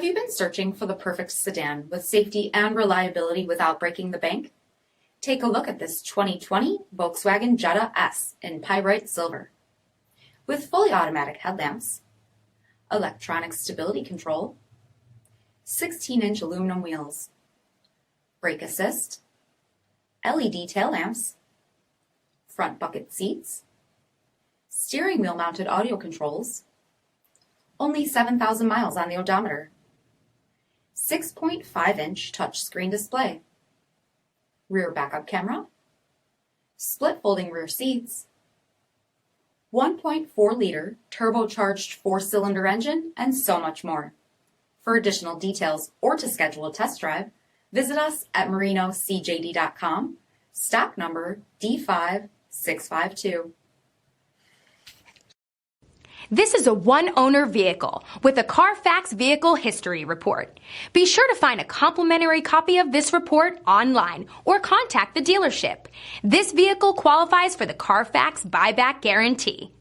Have you been searching for the perfect sedan with safety and reliability without breaking the bank? Take a look at this 2020 Volkswagen Jetta S in pyrite silver. With fully automatic headlamps, electronic stability control, 16-inch aluminum wheels, brake assist, LED tail lamps, front bucket seats, steering wheel mounted audio controls, only 7,000 miles on the odometer, 6.5-inch touchscreen display, rear backup camera, split folding rear seats, 1.4-liter turbocharged 4-cylinder engine, and so much more. For additional details or to schedule a test drive, visit us at marinocjd.com, stock number D5652. This is a one-owner vehicle with a CARFAX vehicle history report. Be sure to find a complimentary copy of this report online or contact the dealership. This vehicle qualifies for the CARFAX buyback guarantee.